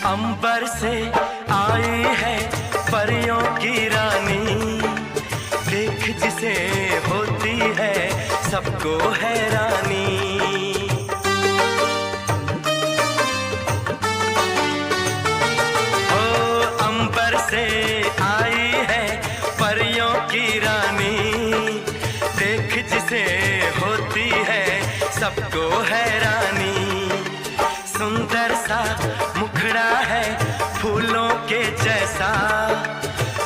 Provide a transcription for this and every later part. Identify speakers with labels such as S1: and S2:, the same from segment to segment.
S1: अंबर से आई है परियों की रानी, देख जिसे होती है सबको हैरानी। ओ अंबर से आई है परियों की रानी, देख जिसे होती है सबको हैरानी। सुंदर सा मुखड़ा है फूलों के जैसा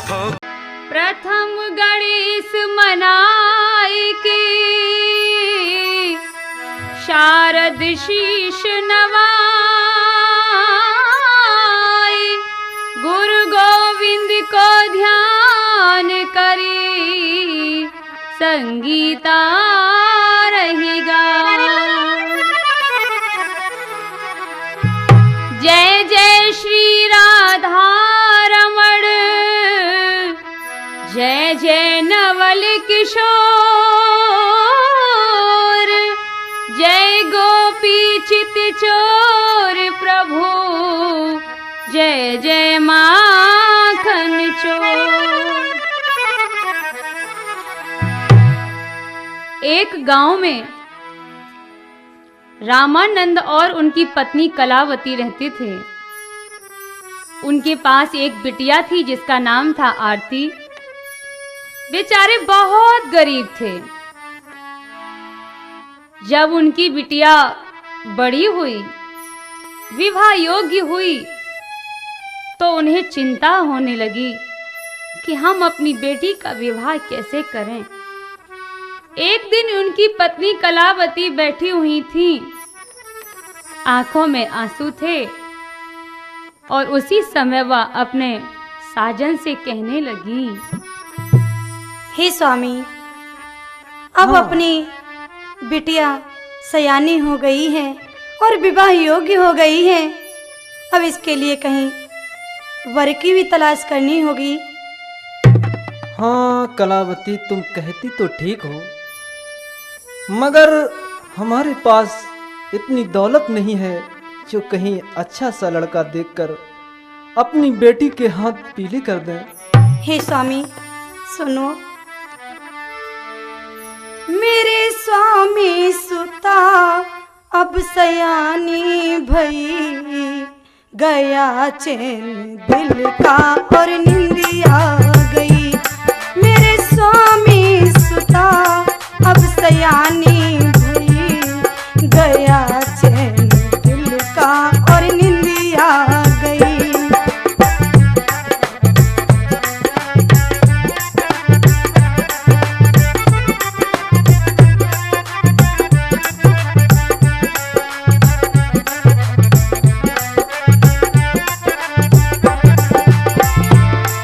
S1: हो।
S2: प्रथम गणेश मनाई की शारद शीश नवाई, गुरु गोविंद को ध्यान करी संगीता रहेगा। जय जय श्री राधा रमण, जय जय नवल किशोर, जय गोपी चित चोर प्रभु, जय जय माखन चोर। एक गांव में रामानंद और उनकी पत्नी कलावती रहते थे। उनके पास एक बिटिया थी जिसका नाम था आरती। बेचारे बहुत गरीब थे। जब उनकी बिटिया बड़ी हुई, विवाह योग्य हुई, तो उन्हें चिंता होने लगी कि हम अपनी बेटी का विवाह कैसे करें। एक दिन उनकी पत्नी कलावती बैठी हुई थी, आंखों में आंसू थे, और उसी समय वह अपने साजन से कहने लगी,
S3: हे स्वामी, अब अपनी बिटिया सयानी हो गई है और विवाह योग्य हो गई है। अब इसके लिए कहीं वर की भी तलाश करनी होगी।
S4: हाँ कलावती, तुम कहती तो ठीक हो, मगर हमारे पास इतनी दौलत नहीं है जो कहीं अच्छा सा लड़का देखकर अपनी बेटी के हाथ पीले कर दें।
S3: हे स्वामी सुनो, मेरे स्वामी सुता अब सयानी भई, गया चैन दिल का और निंदिया गई। मेरे स्वामी सुता अब सयानी भई, गया चैन दिल का और निंदिया गई।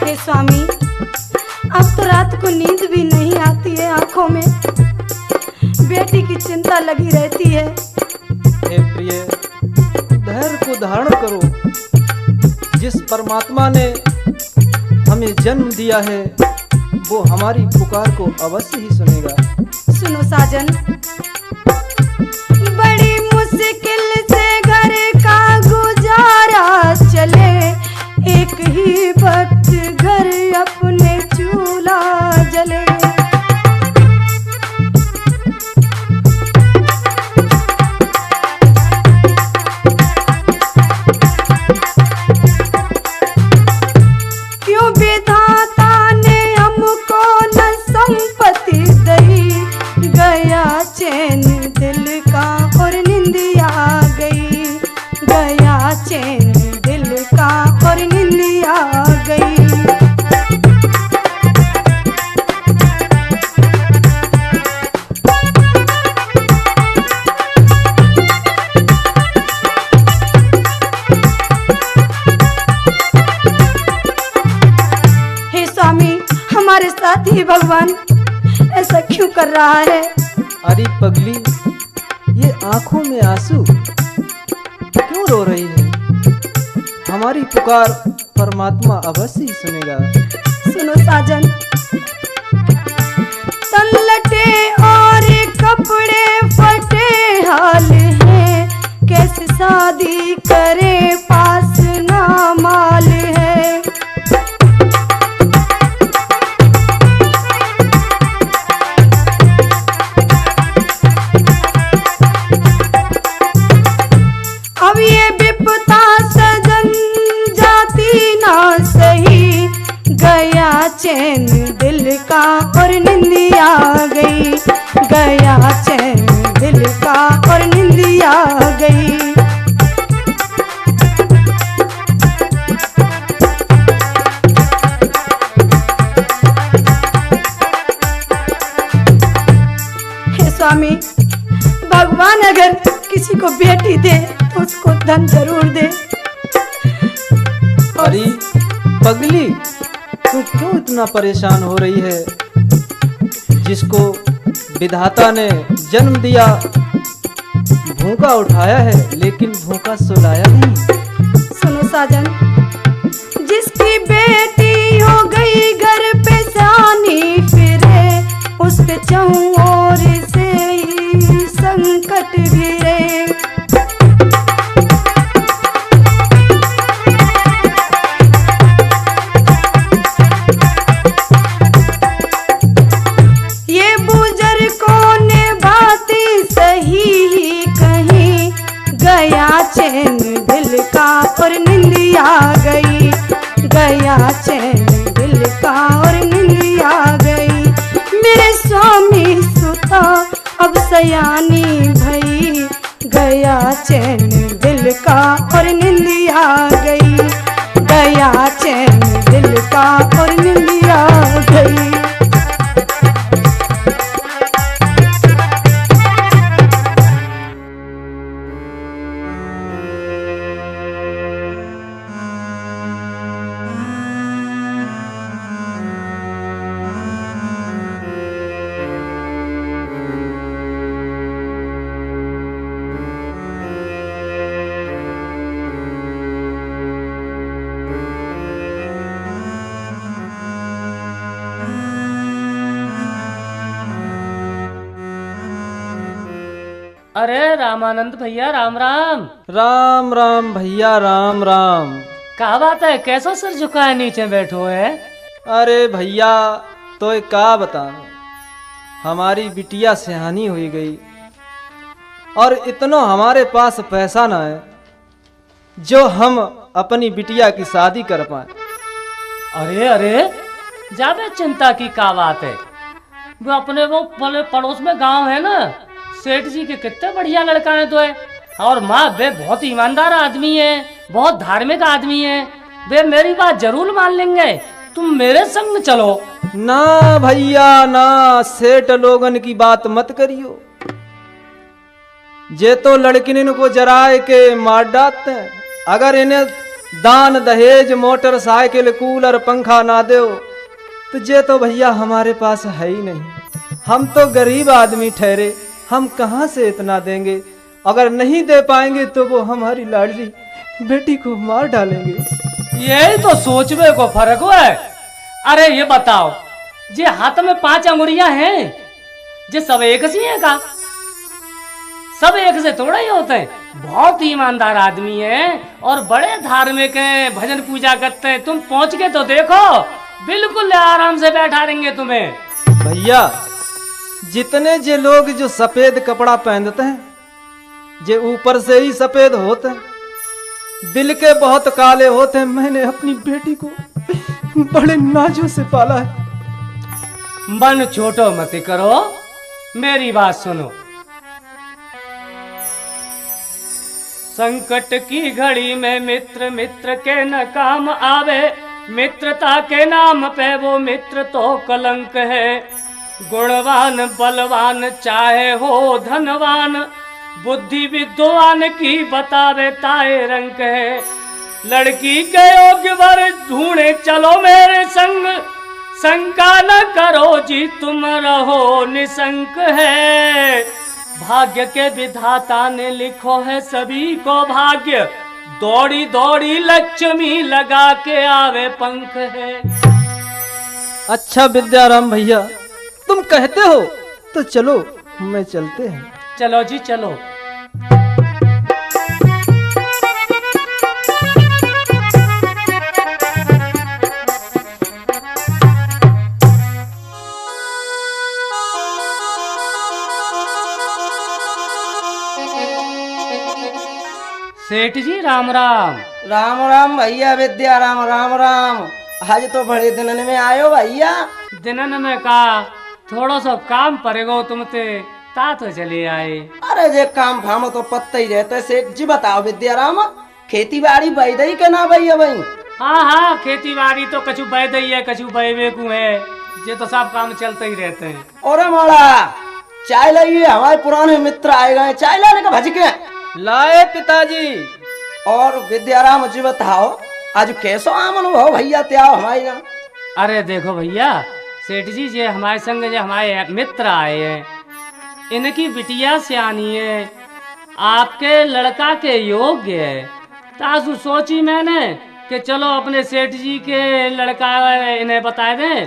S3: हे स्वामी, अब तो रात को नींद भी नहीं आती है, आंखों में बेटी की चिंता लगी रहती है।
S4: हे प्रिय, धैर्य को धारण करो। जिस परमात्मा ने हमें जन्म दिया है वो हमारी पुकार को अवश्य ही सुनेगा।
S3: सुनो साजन, बड़ी मुश्किल से घर का गुजारा चले, एक ही वक्त घर अपने चूल्हा जले। विधाता ने हमको न संपत्ति दई, गया चैन दिल का और निंदिया गई, गया चैन दिल का और निंदिया गई। हे स्वामी, हमारे साथ ही भगवान ऐसा क्यों कर रहा है?
S4: अरे पगली, ये आंखों में आंसू क्यों रो रही है? हमारी पुकार परमात्मा अवश्य ही सुनेगा।
S3: सुनो साजन, तलटे और कपड़े फटे हाल है, कैसे शादी करे पास ना माल है। अब ये विपदा सजन जाती ना सही, गया चैन दिल का और निंदिया गई, गया चैन दिल का और निंदिया गई। हे स्वामी, भगवान अगर किसी को बेटी दे तो उसको धन जरूर दे।
S4: अरे पगली, तू क्यों इतना परेशान हो रही है? जिसको विधाता ने जन्म दिया, भूखा उठाया है लेकिन भूखा सुलाया नहीं।
S3: सुनो साजन, जिसकी बेटी हो गई घर पे सानी फिरे, उसके चहुं ओर से ही संकट घिरे। ये बुजुर्गों ने बातें सही ही कही, गया चैन दिल का और निंदिया गई, गया चैन दिल का और निंदिया गई। मेरे स्वामी सुता अब सयानी भई, गया चैन दिल का और निंदिया गई, गया चैन दिल का और निंदिया गई।
S5: अरे रामानंद भैया, राम राम।
S4: राम राम भैया, राम राम।
S5: क्या बात है, कैसा सिर झुकाए नीचे बैठो है?
S4: अरे भैया, तो एक का बताऊं, हमारी बिटिया सिहानी हुई गई और इतना हमारे पास पैसा ना है जो हम अपनी बिटिया की शादी कर पाए।
S5: अरे अरे, ज्यादा चिंता की क्या बात है? वो अपने वो पड़ोस में गांव है ना, सेठ जी के कितने बढ़िया लड़का है तो है, और माँ वे बहुत ईमानदार आदमी है, बहुत धार्मिक आदमी है, वे मेरी बात जरूर मान लेंगे। तुम मेरे संग चलो।
S4: ना भैया ना, सेठ लोगन की बात मत करियो, जे तो लड़किन को जराए के मार डालते हैं। अगर इन्हें दान दहेज मोटरसाइकिल कूलर पंखा ना दो तो जे तो भैया हमारे पास है ही नहीं। हम तो गरीब आदमी ठहरे, हम कहाँ से इतना देंगे? अगर नहीं दे पाएंगे तो वो हमारी लाडली बेटी को मार डालेंगे।
S5: यही तो सोचने को फर्क है। अरे ये बताओ, जे हाथ में 5 अंगुरियां हैं, जे सब एक सी है का? सब एक से थोड़ा ही होते हैं। बहुत ईमानदार आदमी है और बड़े धार्मिक हैं, भजन पूजा करते हैं। तुम पहुंच के तो देखो, बिल्कुल आराम से बैठा देंगे तुम्हें।
S4: भैया, जितने जे लोग जो सफेद कपड़ा पहनते हैं, जे ऊपर से ही सफेद होते हैं, दिल के बहुत काले होते हैं। मैंने अपनी बेटी को बड़े नाजों से पाला है।
S5: मन छोटो मत करो, मेरी बात सुनो। संकट की घड़ी में मित्र मित्र के न काम आवे, मित्रता के नाम पे वो मित्र तो कलंक है। गुणवान बलवान चाहे हो धनवान, बुद्धि विद्वान की बतावे ताए रंग है। लड़की के योग्य वर ढूंढे चलो मेरे संग, शंका न करो जी तुम रहो निशंक है। भाग्य के विधाता ने लिखो है सभी को भाग्य, दौड़ी दौड़ी लक्ष्मी लगा के आवे पंख है।
S4: अच्छा विद्याराम भैया, तुम कहते हो तो चलो, मैं चलते हैं।
S5: चलो जी चलो। सेठ जी राम राम।
S6: राम राम भैया विद्याराम, राम राम। आज तो बड़े दिनन में आयो भैया।
S5: दिनन में का थोड़ा सा काम पड़ेगा तुमते, ता तो चले आए।
S6: अरे जे काम फाम तो पत्ता ही रहता है। सेठ जी बताओ विद्याराम, खेती बाड़ी बई दई के ना भैया भाई?
S5: हाँ हाँ, खेती बाड़ी तो कछु बह दई है, कछु बहवे को है, ये तो सब काम चलते ही रहते हैं।
S6: और माड़ा चाय लाइए, हमारे पुराने मित्र आए गए, चाय लाने का भज के
S4: लाए पिताजी।
S6: और विद्याराम जी बताओ, आज कैसो आम अनुभव भैया त्याओ हमारे यहाँ?
S5: अरे देखो भैया, सेठ जी जे हमारे संग जो हमारे मित्र आए हैं, इनकी बिटिया सियानी है, आपके लड़का के योग्य है। तासु सोची मैंने कि चलो अपने सेठ जी के लड़का इन्हें बता दें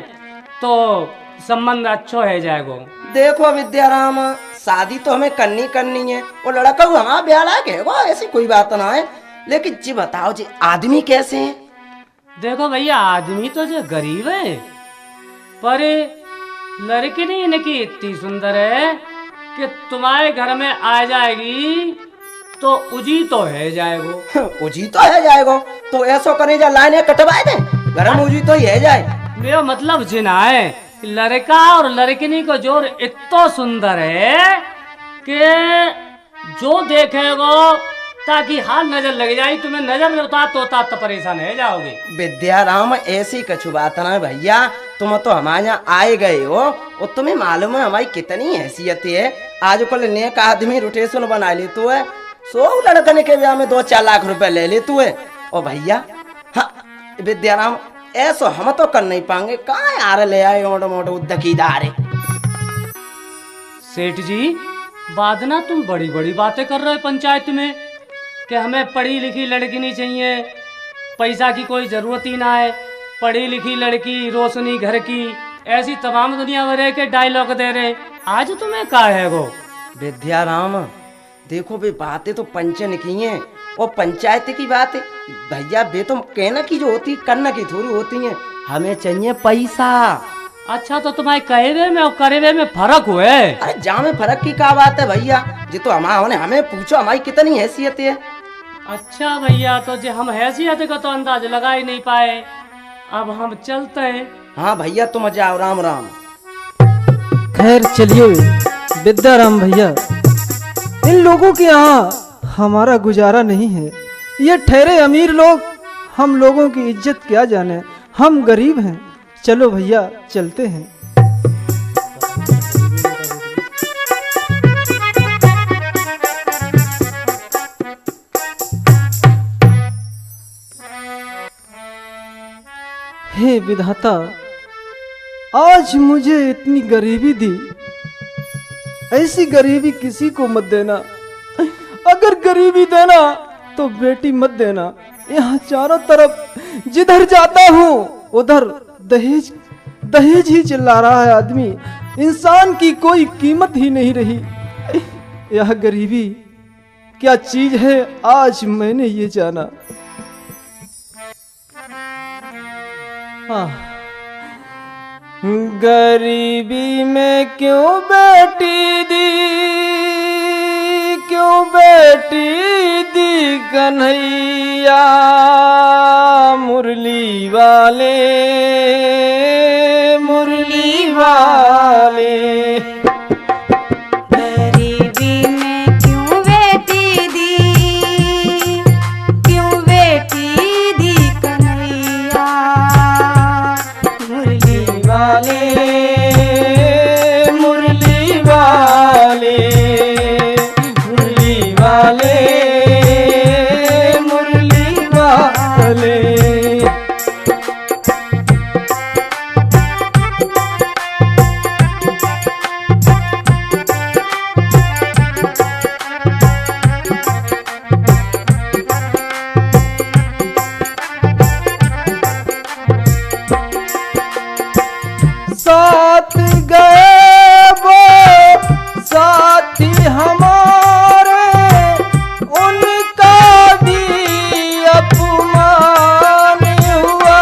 S5: तो संबंध अच्छा है जाएगा।
S6: देखो विद्याराम, शादी तो हमें करनी है, और लड़का को हमारा ब्याह लायक है, ऐसी कोई बात ना है। लेकिन जी बताओ जी, आदमी कैसे हैं?
S5: देखो भैया, आदमी तो जो गरीब है, पर लड़की नहीं इनकी इतनी सुंदर है कि तुम्हारे घर में आ जाएगी तो उजी तो है जाएगो।
S6: उजी तो है जाएगो, तो ऐसा करे जा लाइने कटवाए दे, घर में उजी तो ही है जाए।
S5: मेरा मतलब जिना है, लड़का और लड़किनी को जोर इतना सुंदर है कि जो देखेगो ताकि हाथ नजर लग जाए, तुम्हें नजर में उतार तो परेशान है जाओगे।
S6: विद्याराम ऐसी कछु बात ना भैया, तुम तो हमारे यहाँ आए गए हो और तुम्हें मालूम है हमारी कितनी हैसियत है। आज कल नेक आदमी रोटेशन बना ले तू है, 100 लड़कने के ब्याह में 2-4 लाख रुपए ले ले तू है। और भैया हाँ विद्याराम, ऐसा हम तो कर नहीं पाएंगे, कहाँ यार ले आए मोटो मोटो उद्दकीदार।
S5: सेठ जी बाद ना तुम बड़ी बड़ी बातें कर रहे हो पंचायत में कि हमें पढ़ी लिखी लड़की नहीं चाहिए, पैसा की कोई जरूरत ही ना है, पढ़ी लिखी लड़की रोशनी घर की, ऐसी तमाम दुनिया भर के डायलॉग दे रहे। आज तुम्हें क्या है वो?
S6: विद्याराम देखो वे बातें तो पंचन की हैं, और पंचायत की बात है भैया, वे तो कहना की जो होती करना की थोड़ी होती है। हमें चाहिए पैसा।
S5: अच्छा तो तुम्हारे कहे में और करे में फर्क हुए?
S6: अरे जा में फर्क की क्या बात है भैया, जी तो हमारे हमें पूछो हमारी कितनी हैसियत है।
S5: अच्छा भैया, तो जो हम हैसियत का तो अंदाज लगा ही नहीं पाए, अब हम चलते हैं।
S6: हाँ भैया तुम जाओ, राम राम।
S4: खैर चलिए विद्याराम भैया, इन लोगों के यहाँ हमारा गुजारा नहीं है। ये ठहरे अमीर लोग, हम लोगों की इज्जत क्या जाने, हम गरीब हैं। चलो भैया चलते हैं। हे विधाता, आज मुझे इतनी गरीबी दी, ऐसी गरीबी किसी को मत देना। अगर गरीबी देना तो बेटी मत देना। यहाँ चारों तरफ जिधर जाता हूँ उधर दहेज दहेज ही चिल्ला रहा है आदमी। इंसान की कोई कीमत ही नहीं रही। यह गरीबी क्या चीज है, आज मैंने ये जाना। गरीबी में क्यों बेटी दी, क्यों बेटी दी कन्हैया मुरली वाले मुरली वाले।
S3: गरीबी में क्यों बेटी दी, क्यों बेटी दी कन्हैया मुरली
S4: वाले मुरली वाले मुरली वाले मुरली वाले। साथ गए वो साथी हमारे, उनका भी अपमान हुआ।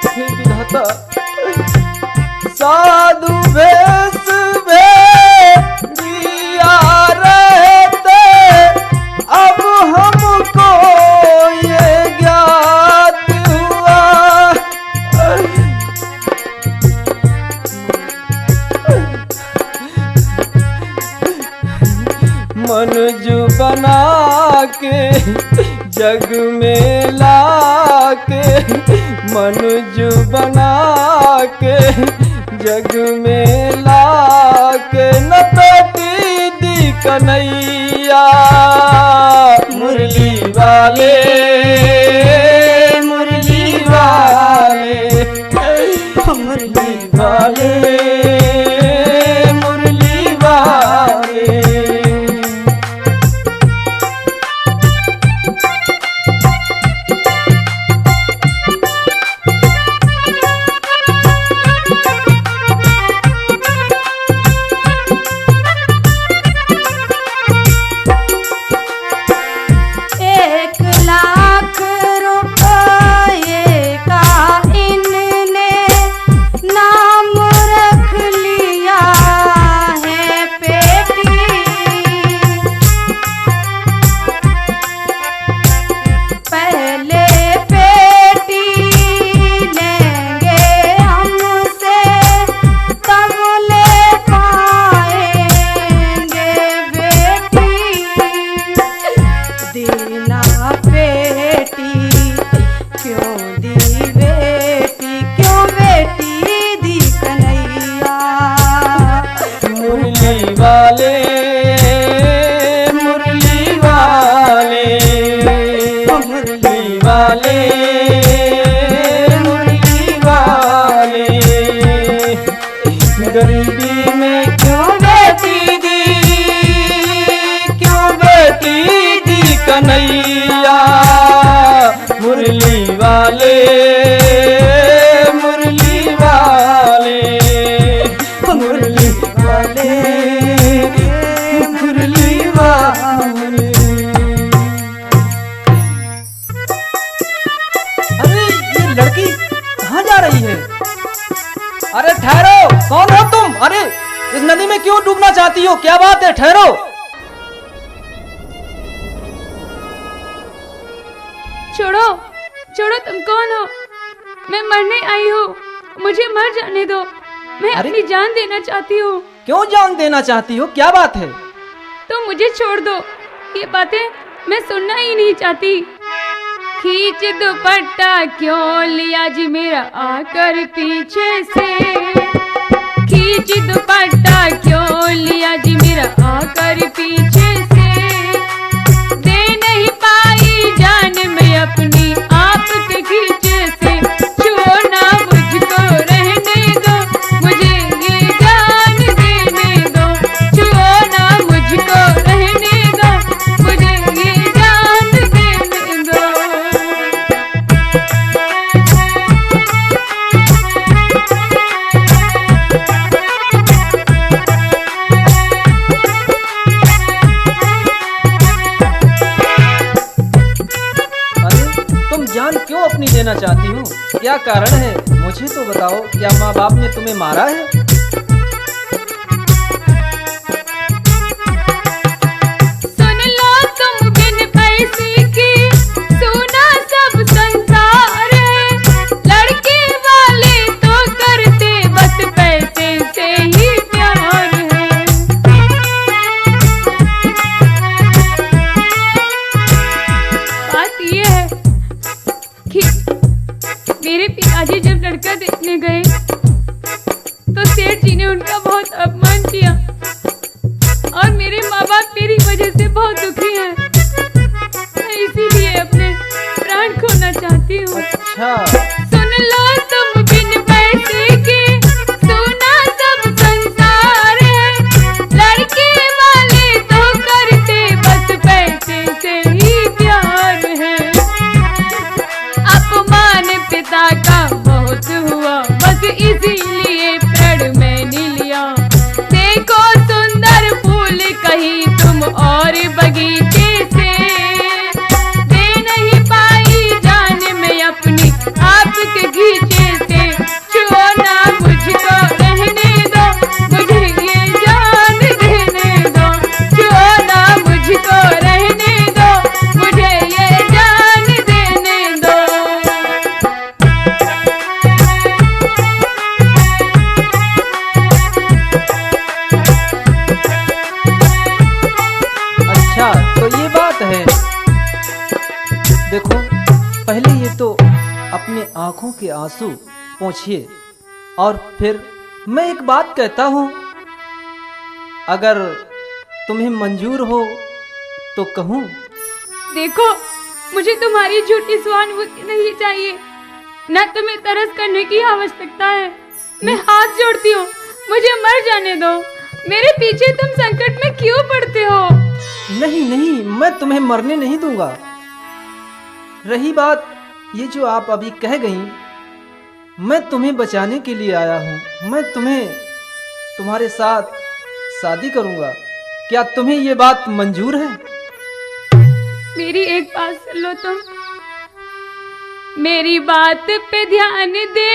S4: हे विधाता, साधु भेष दिया रहते, अब हमको ये ज्ञात हुआ। मनुज बना के जग में लाके, मनुज बना के जग में लाके, न बेटी दी कन्हैया मुरली वाले मुरली वाले मुरली वाले मुरली वाले। गरीबी में क्यों बेटी दी, क्यों बेटी दी कन्हैया मुरली वाले मुरली वाले मुरली वाले मुरली वाले। अरे ये लड़की कहाँ जा रही है? अरे ठहरो, कौन हो तुम? अरे इस नदी में क्यों डूबना चाहती हो? क्या बात है? ठहरो।
S2: छोड़ो छोड़ो, तुम कौन हो? मैं मरने आई हूँ, मुझे मर जाने दो। मैं अपनी जान देना चाहती हूँ।
S4: क्यों जान देना चाहती हो? क्या बात है?
S2: तो मुझे छोड़ दो, ये बातें मैं सुनना ही नहीं चाहती। खींच दुपट्टा क्यों लिया जी मेरा आकर पीछे से, खींच दुपट्टा क्यों लिया जी मेरा आकर पीछे से। दे नहीं पाई जान मैं अपनी आपके खींचे से। छुओ ना मुझको रहने दो, मुझे ये जान देने दो। छुओ ना मुझको रहने दो, मुझे ये जान देने दो।
S4: लेना चाहती हूँ? क्या कारण है मुझे तो बताओ। क्या माँ बाप ने तुम्हें मारा है?
S2: सुन लो तुम बिन पैसे की सुना सब संसार है, लड़के वाले तो करते बस पैसे से ही प्यार है। बात ये है कि मेरे पिताजी जब लड़का देखने गए तो सेठ जी ने उनका बहुत अपमान किया और मेरे माँ बाप मेरी वजह से बहुत दुखी हैं। मैं इसीलिए अपने प्राण खोना चाहती हूँ।
S4: अच्छा,
S2: सुन लो तुम बिन पैसे के सुना सब संसार है, लड़के वाले तो करते बस पैसे से ही प्यार है। अपमान पिता का बहुत हुआ बस इसीलिए प्रण मैंने लिया। देखो सुंदर फूल कहीं तुम और बगीचे से, दे नहीं पाई जान में अपनी आपके गीचे से। छुओ ना मुझको रहने दो, मुझे ये जान देने दो। छुओ ना मुझको रहने दो, मुझे ये जान देने दो।
S4: अच्छा तो ये बात है। देखो पहले ये तो अपने आंखों के आंसू पोंछिए और फिर मैं एक बात कहता हूँ, अगर तुम्हें मंजूर हो तो कहूँ।
S2: देखो मुझे तुम्हारी झूठी सहानुभूति नहीं चाहिए, न तुम्हें तरस करने की आवश्यकता है। मैं हाथ जोड़ती हूँ, मुझे मर जाने दो। मेरे पीछे तुम संकट में क्यों पड़ते हो?
S4: नहीं नहीं, मैं तुम्हें मरने नहीं दूंगा। रही बात ये जो आप अभी कह गई, मैं तुम्हें बचाने के लिए आया हूँ। मैं तुम्हारे साथ शादी करूंगा। क्या तुम्हें ये बात मंजूर है?
S2: मेरी एक बात सुन लो तुम, मेरी बात पे ध्यान दे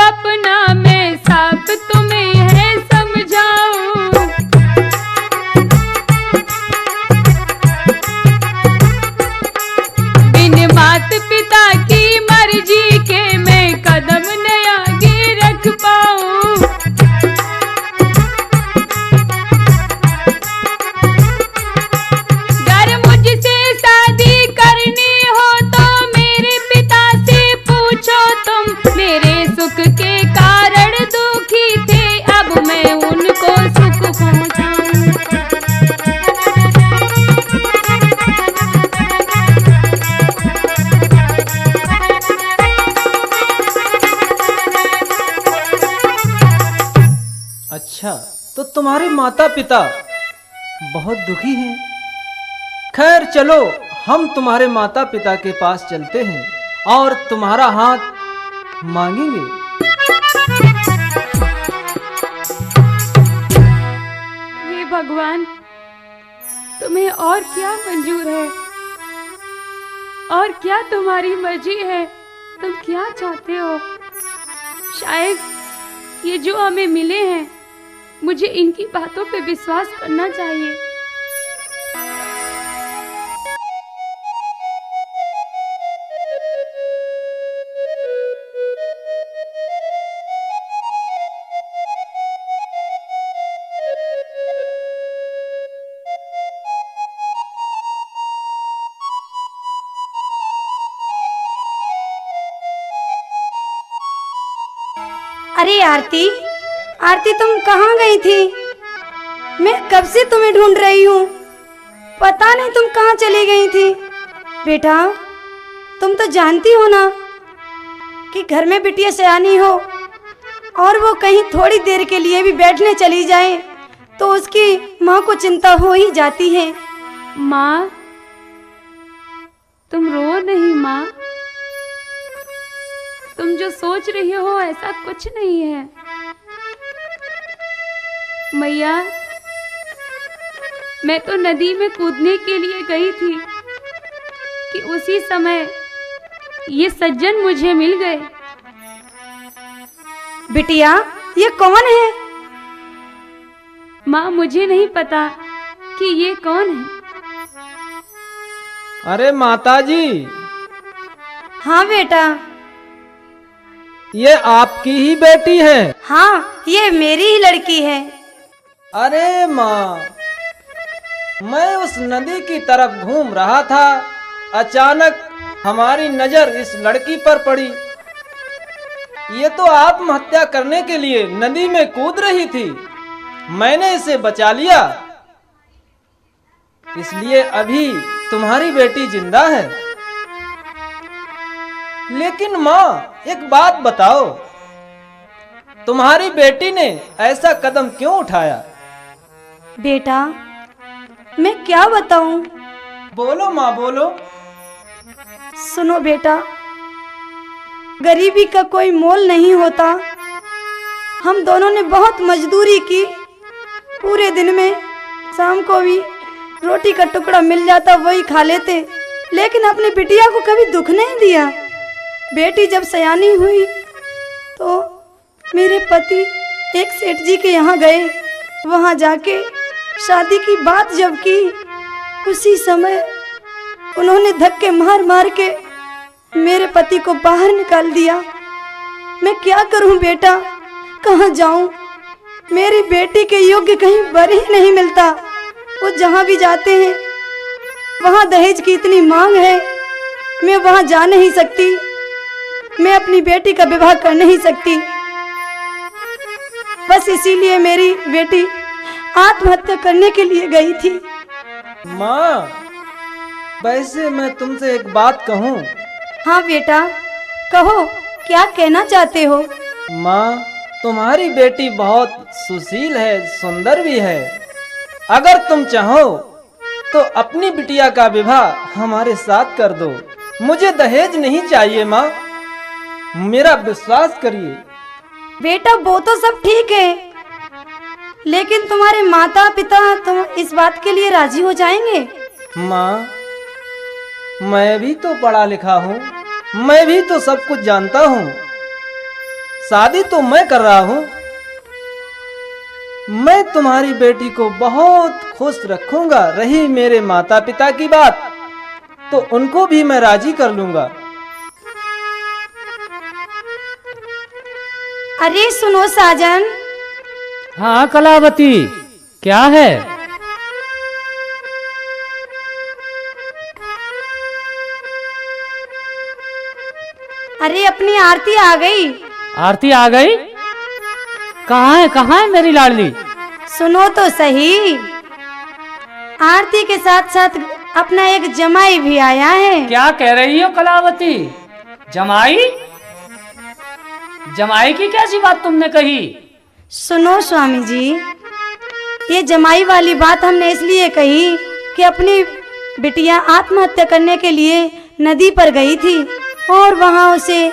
S2: अपना, मैं साफ तुम्हें है समझाऊं। बिन मात पिता की मर्जी के मैं कदम न आगे रख पाऊं। अगर मुझसे शादी करनी हो तो मेरे पिता से पूछो तुम। मेरे सुख के कारण दुखी थे, अब मैं उनको सुख पहुंचाऊं।
S4: अच्छा तो तुम्हारे माता पिता बहुत दुखी हैं। खैर चलो, हम तुम्हारे माता पिता के पास चलते हैं और तुम्हारा हाथ मांगेंगे।
S2: हे भगवान, तुम्हें और क्या मंजूर है और क्या तुम्हारी मर्जी है? तुम क्या चाहते हो? शायद ये जो हमें मिले हैं, मुझे इनकी बातों पे विश्वास करना चाहिए।
S3: अरे आरती, आरती तुम कहाँ गई थी? मैं कब से तुम्हें ढूंढ रही हूँ, पता नहीं तुम कहाँ चली गई थी। बेटा तुम तो जानती हो ना कि घर में बिटिया सयानी हो और वो कहीं थोड़ी देर के लिए भी बैठने चली जाए तो उसकी माँ को चिंता हो ही जाती है।
S2: माँ, तुम रो नहीं माँ। तुम जो सोच रही हो ऐसा कुछ नहीं है। मैया, मैं तो नदी में कूदने के लिए गई थी कि उसी समय ये सज्जन मुझे मिल गए।
S3: बिटिया ये कौन है?
S2: माँ मुझे नहीं पता कि ये कौन है।
S4: अरे माताजी,
S3: हाँ बेटा।
S4: ये आपकी ही बेटी है?
S3: हाँ ये मेरी ही लड़की है।
S4: अरे माँ, मैं उस नदी की तरफ घूम रहा था, अचानक हमारी नजर इस लड़की पर पड़ी। ये तो आत्महत्या करने के लिए नदी में कूद रही थी। मैंने इसे बचा लिया, इसलिए अभी तुम्हारी बेटी जिंदा है। लेकिन माँ एक बात बताओ, तुम्हारी बेटी ने ऐसा कदम क्यों उठाया?
S3: बेटा मैं क्या बताऊं?
S4: बोलो माँ बोलो।
S3: सुनो बेटा, गरीबी का कोई मोल नहीं होता। हम दोनों ने बहुत मजदूरी की, पूरे दिन में शाम को भी रोटी का टुकड़ा मिल जाता वही खा लेते, लेकिन अपनी बिटिया को कभी दुख नहीं दिया। बेटी जब सयानी हुई तो मेरे पति एक सेठ जी के यहाँ गए। वहाँ जाके शादी की बात जब की, उसी समय उन्होंने धक्के मार मार के मेरे पति को बाहर निकाल दिया। मैं क्या करूं बेटा, कहाँ जाऊं? मेरी बेटी के योग्य कहीं वर ही नहीं मिलता। वो जहाँ भी जाते हैं वहाँ दहेज की इतनी मांग है, मैं वहाँ जा नहीं सकती। मैं अपनी बेटी का विवाह कर नहीं सकती। बस इसीलिए मेरी बेटी आत्महत्या करने के लिए गई थी।
S4: माँ, वैसे मैं तुमसे एक बात कहूँ?
S3: हाँ बेटा कहो, क्या कहना चाहते हो?
S4: माँ, तुम्हारी बेटी बहुत सुशील है, सुंदर भी है। अगर तुम चाहो तो अपनी बिटिया का विवाह हमारे साथ कर दो। मुझे दहेज नहीं चाहिए माँ, मेरा विश्वास करिए।
S3: बेटा वो तो सब ठीक है, लेकिन तुम्हारे माता पिता तुम इस बात के लिए राजी हो जाएंगे?
S4: माँ, मैं भी तो पढ़ा लिखा हूँ, मैं भी तो सब कुछ जानता हूँ। शादी तो मैं कर रहा हूँ। मैं तुम्हारी बेटी को बहुत खुश रखूंगा। रही मेरे माता पिता की बात, तो उनको भी मैं राजी कर लूंगा।
S3: अरे सुनो साजन।
S5: हाँ कलावती, क्या है?
S3: अरे अपनी आरती आ गई।
S5: आरती आ गई? कहाँ है मेरी लाडली?
S3: सुनो तो सही, आरती के साथ साथ अपना एक जमाई भी आया है।
S5: क्या कह रही हो कलावती? जमाई? जमाई की कैसी बात तुमने कही?
S3: सुनो स्वामी जी, ये जमाई वाली बात हमने इसलिए कही कि अपनी बिटिया आत्महत्या करने के लिए नदी पर गई थी और वहाँ उसे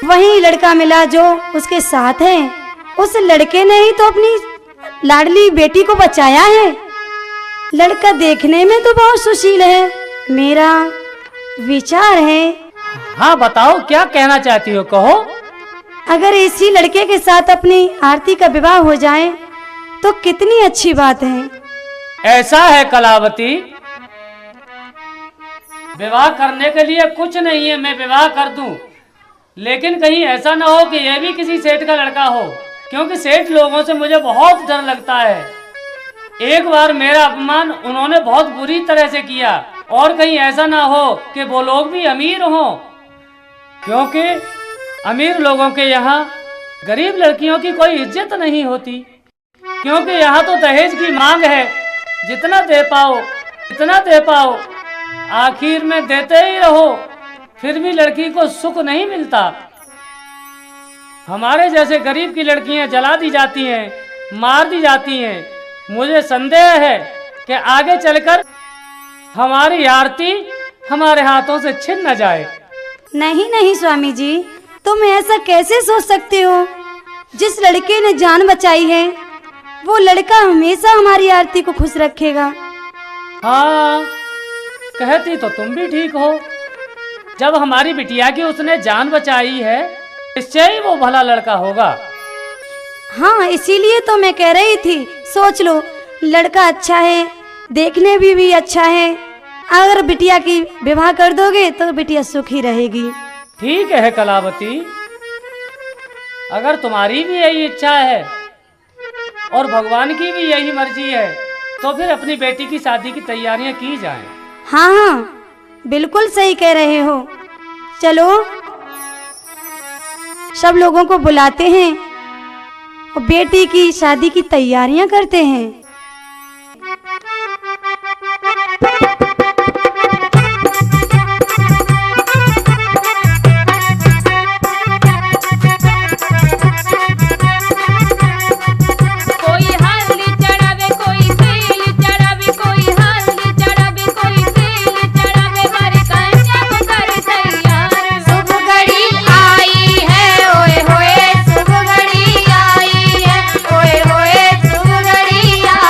S3: वही लड़का मिला जो उसके साथ है। उस लड़के ने ही तो अपनी लाडली बेटी को बचाया है। लड़का देखने में तो बहुत सुशील है। मेरा विचार है।
S5: हाँ बताओ, क्या कहना चाहती हो, कहो।
S3: अगर इसी लड़के के साथ अपनी आरती का विवाह हो जाए तो कितनी अच्छी बात है।
S5: ऐसा है कलावती, विवाह करने के लिए कुछ नहीं है, मैं विवाह कर दूं, लेकिन कहीं ऐसा ना हो कि यह भी किसी सेठ का लड़का हो, क्योंकि सेठ लोगों से मुझे बहुत डर लगता है। एक बार मेरा अपमान उन्होंने बहुत बुरी तरह से किया, और कहीं ऐसा ना हो कि वो लोग भी अमीर हों, क्योंकि अमीर लोगों के यहाँ गरीब लड़कियों की कोई इज्जत नहीं होती, क्योंकि यहाँ तो दहेज की मांग है। जितना दे पाओ इतना दे पाओ, आखिर में देते ही रहो, फिर भी लड़की को सुख नहीं मिलता। हमारे जैसे गरीब की लड़कियां जला दी जाती हैं, मार दी जाती हैं। मुझे संदेह है कि आगे चलकर हमारी आरती हमारे हाथों से छिन न जाए।
S3: नहीं नहीं स्वामी जी, तुम ऐसा कैसे सोच सकते हो? जिस लड़के ने जान बचाई है वो लड़का हमेशा हमारी आरती को खुश रखेगा।
S5: हाँ, कहती तो तुम भी ठीक हो। जब हमारी बिटिया की उसने जान बचाई है, निश्चय ही वो भला लड़का होगा।
S3: हाँ, इसीलिए तो मैं कह रही थी, सोच लो, लड़का अच्छा है, देखने भी अच्छा है। अगर बिटिया की विवाह कर दोगे तो बिटिया सुखी रहेगी।
S5: ठीक है कलावती, अगर तुम्हारी भी यही इच्छा है और भगवान की भी यही मर्जी है तो फिर अपनी बेटी की शादी की तैयारियां की जाएं।
S3: हाँ हाँ, बिल्कुल सही कह रहे हो। चलो सब लोगों को बुलाते हैं और बेटी की शादी की तैयारियां करते हैं।
S2: कोई हल्दी चढ़ावे, कोई तेल चढ़ावे, कोई हल्दी चढ़ावे, कोई तेल चढ़ावे, बर कन्या को कर तैयार। शुभ घड़ी आई है, ओए होए शुभ घड़ी आई है, ओए होए शुभ घड़ी आई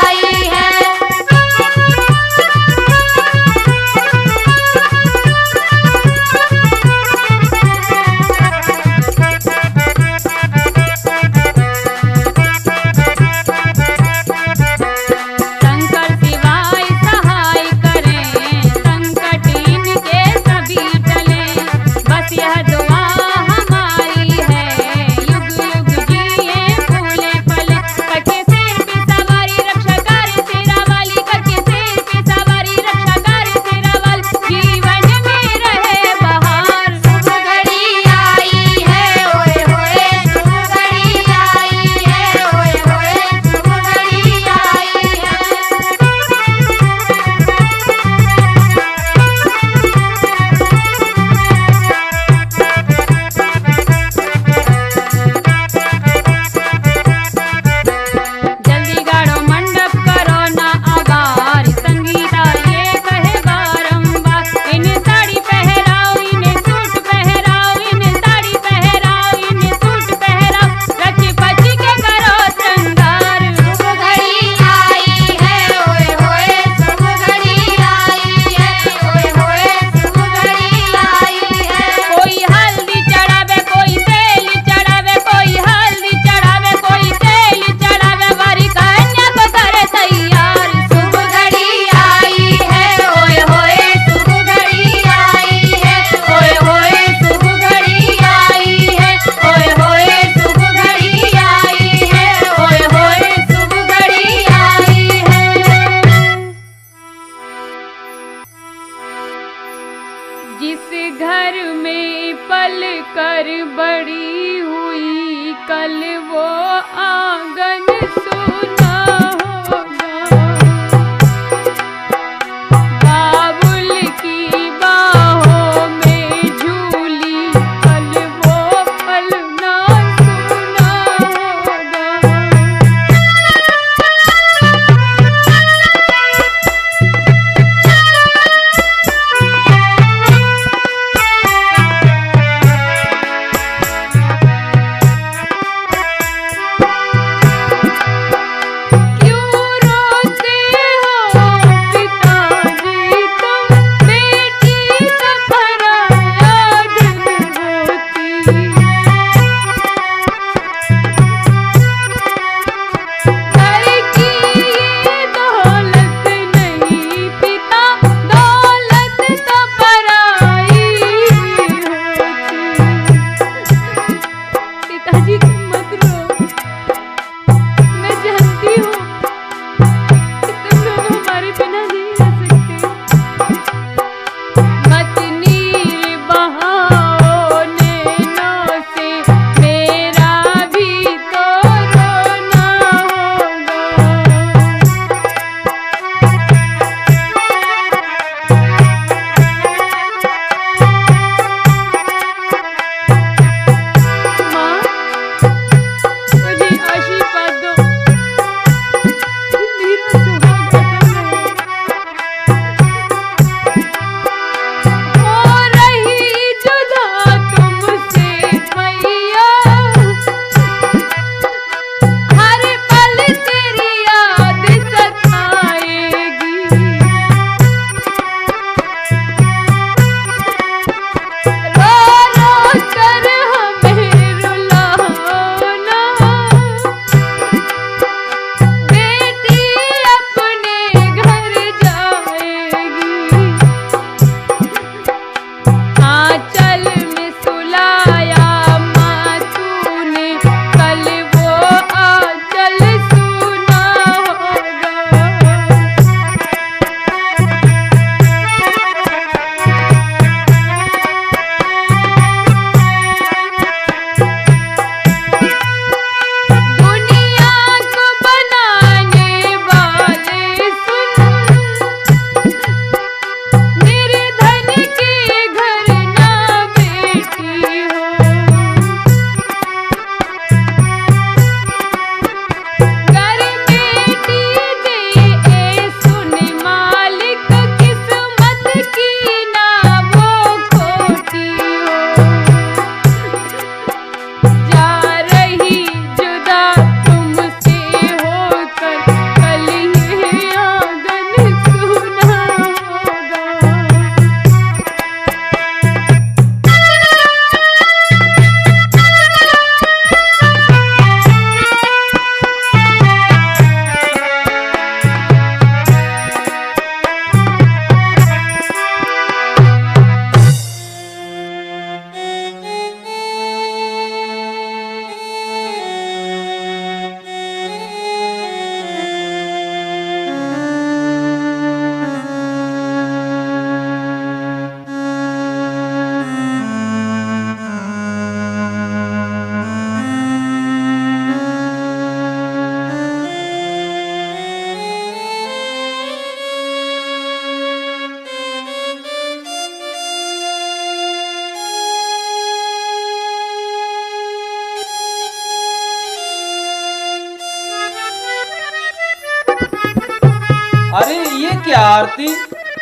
S4: अरे ये क्या आरती,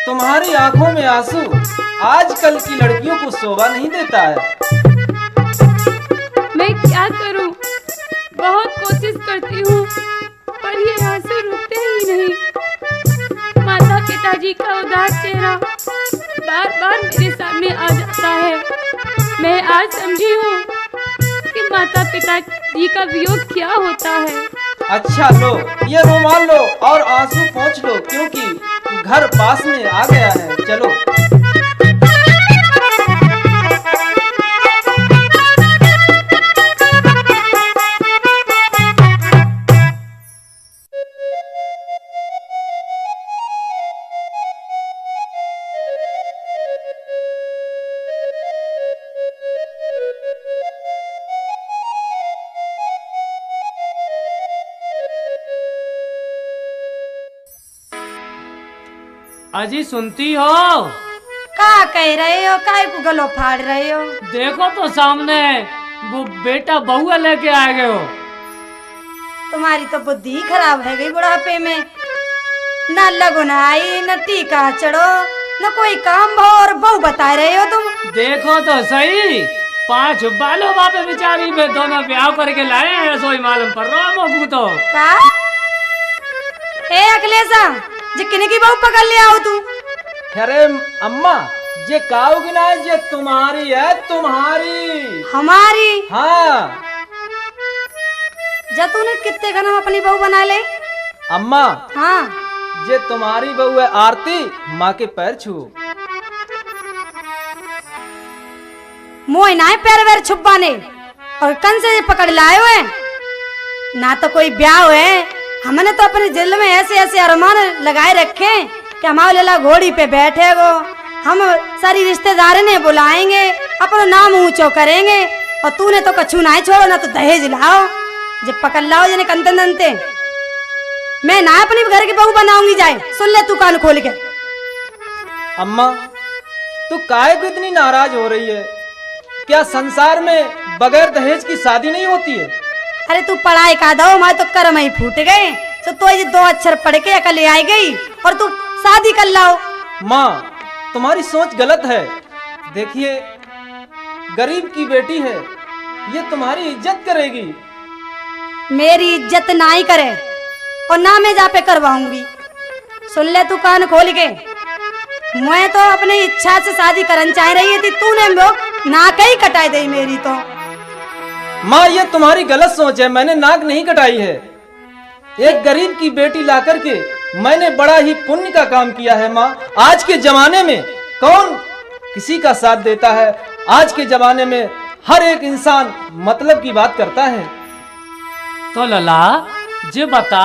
S4: तुम्हारी आंखों में आंसू आजकल की लड़कियों को शोभा नहीं देता है।
S2: मैं क्या करूं? बहुत कोशिश करती हूँ पर ये आंसू रुकते ही नहीं। माता पिताजी का उदास चेहरा बार बार मेरे सामने आ जाता है। मैं आज समझी हूँ कि माता पिताजी का वियोग क्या होता है।
S4: अच्छा लो, ये रुमाल लो और आंसू पोंछ लो, क्योंकि घर पास में आ गया है। चलो।
S5: अजी सुनती हो?
S3: का कह रहे हो? काय को गलो फाड़ रहे हो?
S5: देखो तो सामने वो बेटा बहुआ लेके आ गए हो।
S3: तुम्हारी तो बुद्धि खराब है गई बुढ़ापे में। न लगन आई, न टीका चढ़ो, न कोई काम भाव, और बहू बता रहे हो तुम।
S5: देखो तो सही, 5 बालों बापे बिचारी में दोनों ब्याह करके लाए हैं। सोई मालूम पर रो मोगू तो
S3: का? ए अखिलेशा, जिक्ने की बहू पकड़ ले आओ तू।
S4: अरे अम्मा, ये काओगी ना, ये तुम्हारी है, तुम्हारी।
S3: हमारी?
S4: हाँ।
S3: जा तूने कितने का नाम अपनी बहू बना ले।
S4: अम्मा,
S3: हाँ,
S4: ये तुम्हारी बहू है आरती, माँ के पैर छू।
S3: मोह ना है पैर वैर छुपाने, और कन से पकड़ लाए हुए ना। तो कोई ब्याह है, हमने तो अपने दिल में ऐसे ऐसे अरमान लगाए रखे कि हमारे लला घोड़ी पे बैठे गो, हम सारी रिश्तेदार ने बुलाएंगे, अपना नाम ऊंचो करेंगे, और तूने तो कछू ना छोड़ो, ना तो दहेज लाओ, जब पकड़ लाओ जने कंते नंते। मैं ना अपनी घर की बहू बनाऊंगी, जाए सुन ले तू कान खोल के।
S4: अम्मा, तू काहे को इतनी नाराज हो रही है? क्या संसार में बगैर दहेज की शादी नहीं होती है?
S3: अरे तू पढ़ाई का दो, मैं तो कर्म ही फूट गए। तो ये 2 अक्षर पढ़ के अकल आई गई, और तू शादी कर लाओ।
S4: माँ, तुम्हारी सोच गलत है। देखिए, गरीब की बेटी है, ये तुम्हारी इज्जत करेगी।
S3: मेरी इज्जत ना ही करे, और ना मैं जा पे करवाऊंगी। सुन ले तू कान खोल के, मैं तो अपनी इच्छा से शादी करना चाह रही थी, तूने नाक ही कटाई दी मेरी तो।
S4: माँ, ये तुम्हारी गलत सोच है, मैंने नाक नहीं कटाई है। एक गरीब की बेटी ला करके मैंने बड़ा ही पुण्य का काम किया है माँ। आज के जमाने में कौन किसी का साथ देता है? आज के जमाने में हर एक इंसान मतलब की बात करता है।
S5: तो लला जे बता,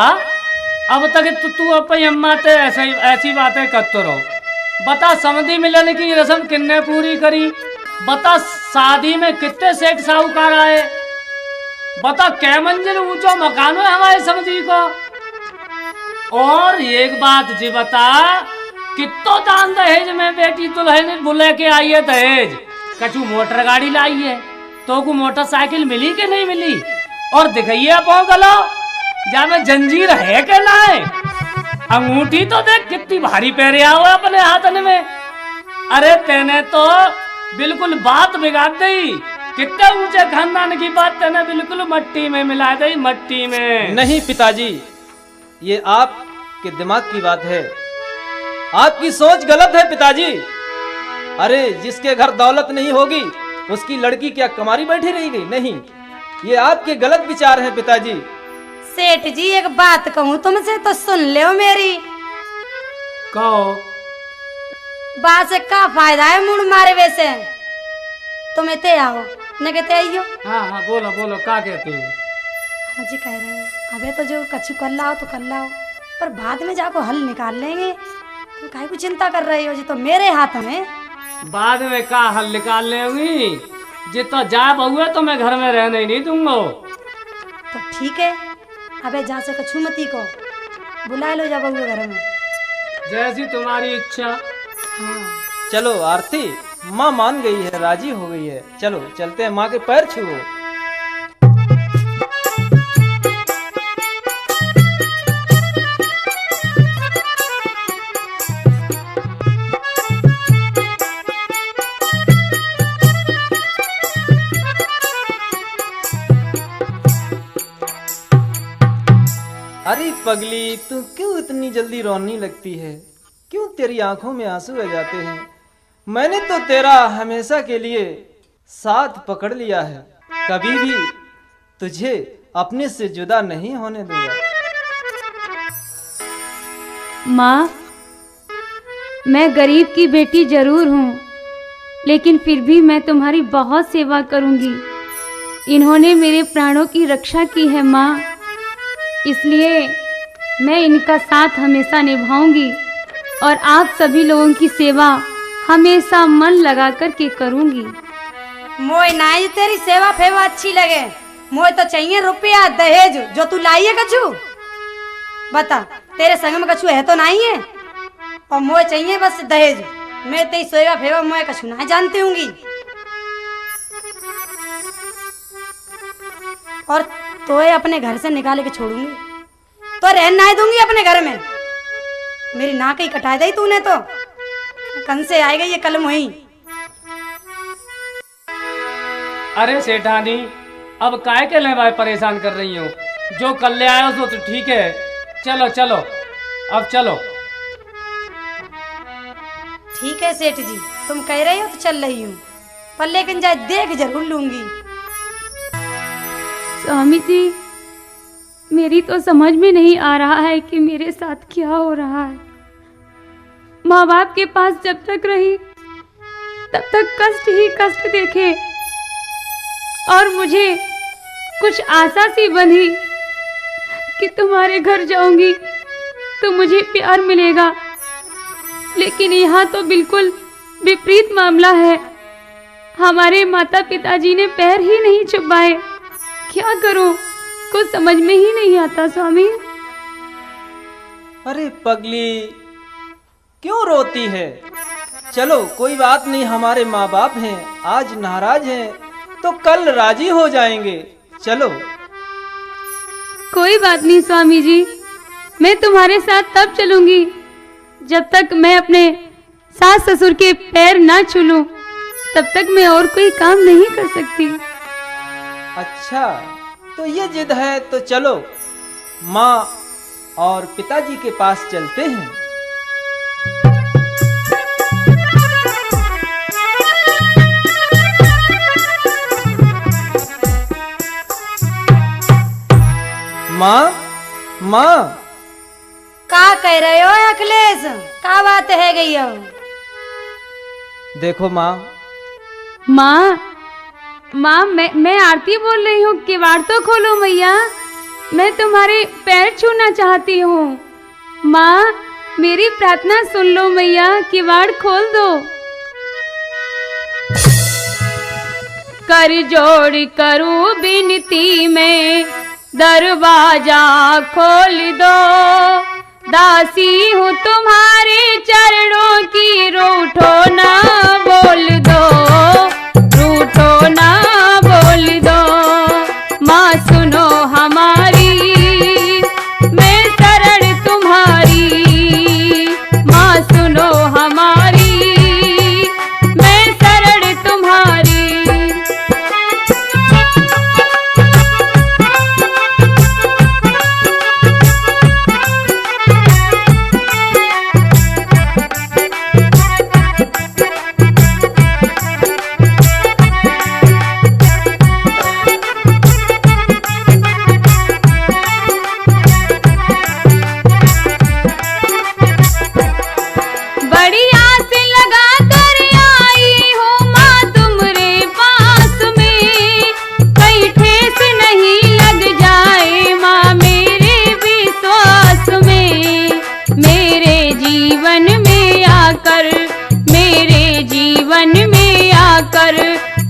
S5: अब तक तू अपनी अम्मा ते ऐसी बातें करते रहो। बता, समधी मिलन की रस्म किन्ने पूरी करी? बता, शादी में कितने सेठ साहूकार आए? बता, कै मंजिल ऊंचो मकान है हमारे समधी को? और एक बात जी बता, कितो दान दहेज में बेटी दुल्हन बुले के आई है दहेज? कछु मोटर गाड़ी लाई है, तो को मोटरसाइकिल मिली के नहीं मिली? और दिखाइए पाओ गलो जा में जंजीर है के लाए? अंगूठी तो देख कितनी भारी पहरे आओ अपने हाथन में। अरे तेने तो बिल्कुल बात बिगाड़ दी। कितने ऊंचे खानदान की बात तेने बिल्कुल मट्टी में मिला दी, मट्टी में।
S4: नहीं पिताजी, ये आपके दिमाग की बात है, आपकी सोच गलत है पिताजी। अरे जिसके घर दौलत नहीं होगी उसकी लड़की क्या कमारी बैठी रहेगी? नहीं, ये आपके गलत विचार हैं पिताजी।
S3: सेठ जी, एक बात कहूँ तुमसे तो सुन ले मेरी।
S5: कहो।
S3: बात से का फायदा है मुड़ मारे वैसे? तुम इतने आओ न कहते आइयो।
S5: हाँ हाँ, बोलो बोलो, क्या कहते हो?
S3: हाँ जी, कह रहे हैं अबे तो जो कछु कर लाओ तो कर लाओ, पर बाद में जाको हल निकाल लेंगे। तुम काहे को चिंता कर रही हो? जी तो मेरे हाथ में।
S5: बाद में का हल निकाल लेंगी? जितना जा बहुआ तो मैं घर में रहने ही नहीं दूंगा।
S3: तो ठीक है, अबे जा से कछु मती को बुला लो, जा बहू घर में।
S5: जैसी तुम्हारी इच्छा।
S3: हाँ
S4: चलो आरती, माँ मान गई है, राजी हो गई है, चलो चलते हैं, माँ के पैर छुओ। पगली, तू क्यों इतनी जल्दी रोने लगती है? क्यों तेरी आंखों में आंसू आ जाते हैं? मैंने तो तेरा हमेशा के लिए साथ पकड़ लिया है, कभी भी तुझे अपने से जुदा नहीं होने दूंगा।
S2: माँ, मैं गरीब की बेटी जरूर हूँ, लेकिन फिर भी मैं तुम्हारी बहुत सेवा करूँगी। इन्होंने मेरे प्राणों की रक्षा की है माँ, इसलिए मैं इनका साथ हमेशा निभाऊंगी और आप सभी लोगों की सेवा हमेशा मन लगा कर के करूँगी।
S3: मोए नाई तेरी सेवा फेवा अच्छी लगे, मोए तो चाहिए रुपया दहेज जो तू लाई है कछु। बता, तेरे संग में कछु है तो नहीं है, और मोए चाहिए बस दहेज। मैं तेरी सेवा फेवा मोए कछु ना जानती हूँगी, और तोए अपने घर से निकाल के छोड़ूंगी, तो रहन ना दूंगी अपने घर में। मेरी नाक ही कटा दी तूने तो, कन से आएगा ये कलम हुई।
S5: अरे सेठानी, अब काय के लिए भाई परेशान कर रही हो? जो कल ले आयो सो तो ठीक है, चलो चलो अब चलो।
S3: ठीक है सेठ जी, तुम कह रहे हो तो चल रही हूँ, पर लेकिन जाए देख जरूर लूंगी।
S2: स्वामी जी, मेरी तो समझ में नहीं आ रहा है कि मेरे साथ क्या हो रहा है। माँ बाप के पास जब तक रही तब तक कष्ट ही कष्ट देखे, और मुझे कुछ आशा सी बंधी कि तुम्हारे घर जाऊंगी तो मुझे प्यार मिलेगा, लेकिन यहाँ तो बिल्कुल विपरीत मामला है। हमारे माता पिताजी ने पैर ही नहीं छुपाए, क्या करूं, कुछ समझ में ही नहीं आता स्वामी।
S4: अरे पगली, क्यों रोती है? चलो कोई बात नहीं, हमारे माँ बाप हैं, आज नाराज हैं तो कल राजी हो जाएंगे। चलो।
S2: कोई बात नहीं स्वामी जी, मैं तुम्हारे साथ तब चलूंगी जब तक मैं अपने सास ससुर के पैर ना छू लूं, तब तक मैं और कोई काम नहीं कर सकती।
S4: अच्छा, तो ये जिद है तो चलो, माँ और पिताजी के पास चलते हैं। माँ, माँ,
S3: का कह रहे हो अखिलेश? का बात है गई हो?
S4: देखो माँ।
S2: माँ, माँ, मैं आरती बोल रही हूँ, किवाड़ तो खोलो मैया, मैं तुम्हारे पैर छूना चाहती हूँ। माँ, मेरी प्रार्थना सुन लो मैया, किवाड़ खोल दो। कर जोड़ करूँ बिनती में, दरवाजा खोल दो, दासी हूँ तुम्हारे चरणों की, रूठो ना बोल दो, रूठो ना बोल दो। माँ सुनो हमारी, मैं शरण तुम्हारी, माँ सुनो हमारी, मैं शरण तुम्हारी।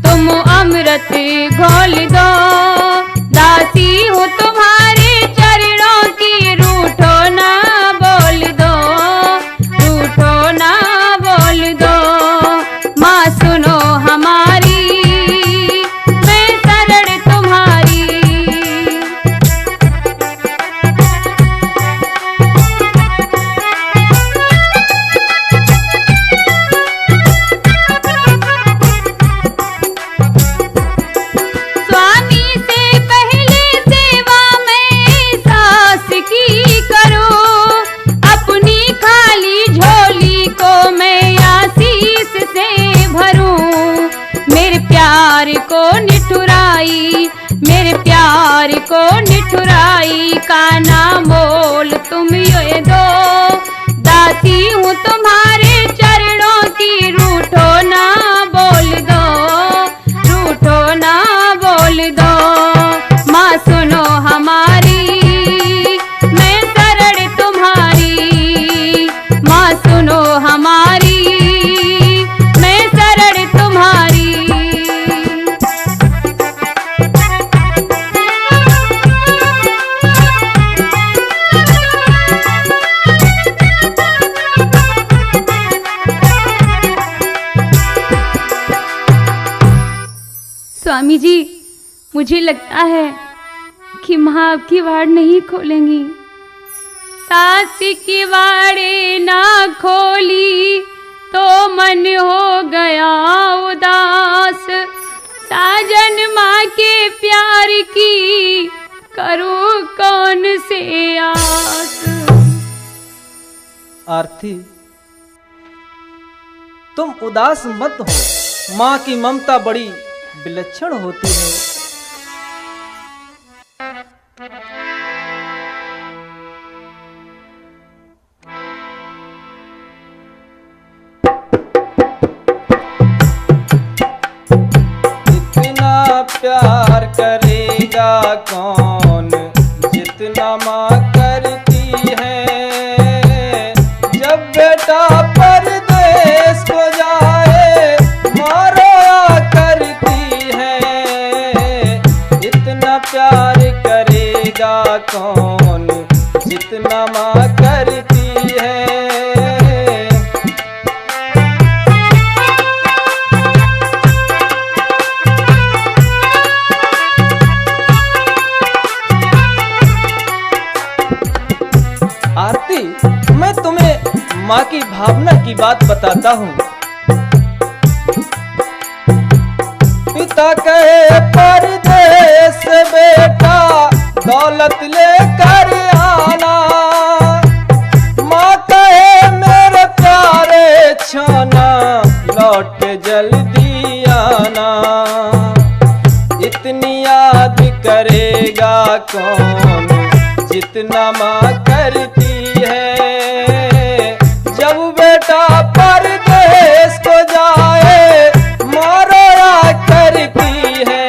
S2: तुम अमृत घोल दो, दासी हूँ तुम्हारे चरणों की, रूठो ना बोल दो, रूठो ना बोल दो। माँ सुनो हमारी, मैं शरण तुम्हारी। को निठुराई का ना मोल तुम ये दो। दासी हूँ तुम्हारे चरणों की, रूठो ना बोल दो, रूठो ना बोल दो। माँ सुनो हमारी, मैं शरण तुम्हारी। माँ सुनो हमारी, मैं शरण तुम्हारी। स्वामी जी, मुझे लगता है कि माँ आपकी वाड़ नहीं खोलेंगी। सास की वाड़े ना खोली तो मन हो गया उदास। साजन माँ के प्यार की करूँ कौन से आस।
S4: आरती, तुम उदास मत हो। माँ की ममता बड़ी विलक्षण होती है। इतना प्यार करेगा कौन जितना माँ करती है। जब बेटा परदेस को जाए माँ रोया करती है। इतना प्यार करेगा कौन जितना माँ करती है। आरती, मैं तुम्हें माँ की भावना की बात बताता हूँ। पिता कहे परदेस बेटा दौलत लेकर आना। माँ कहे मेरे प्यारे छाना लौट के जल्दी आना। इतनी याद करेगा कौन जितना माँ करती है। जब बेटा परदेस को जाए माँ रोया करती है।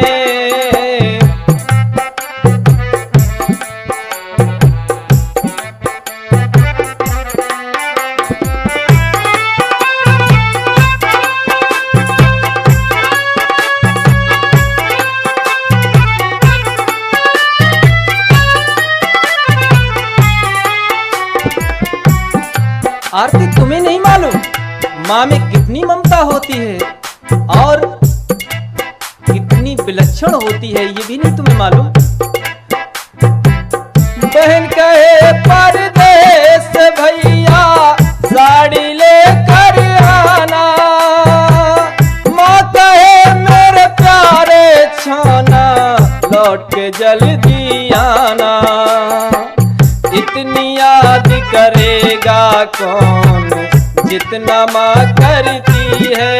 S4: आरती, तुम्हें नहीं मालूम माँ में कितनी ममता होती है और कितनी विलक्षण होती है, ये भी नहीं तुम्हें मालूम। बहन कहे परदेस भैया साड़ी लेकर आना। माँ कहे मेरे प्यारे छाना लौट के जल्दी आना। इतनी याद करेगा कौन जितना माँ करती है।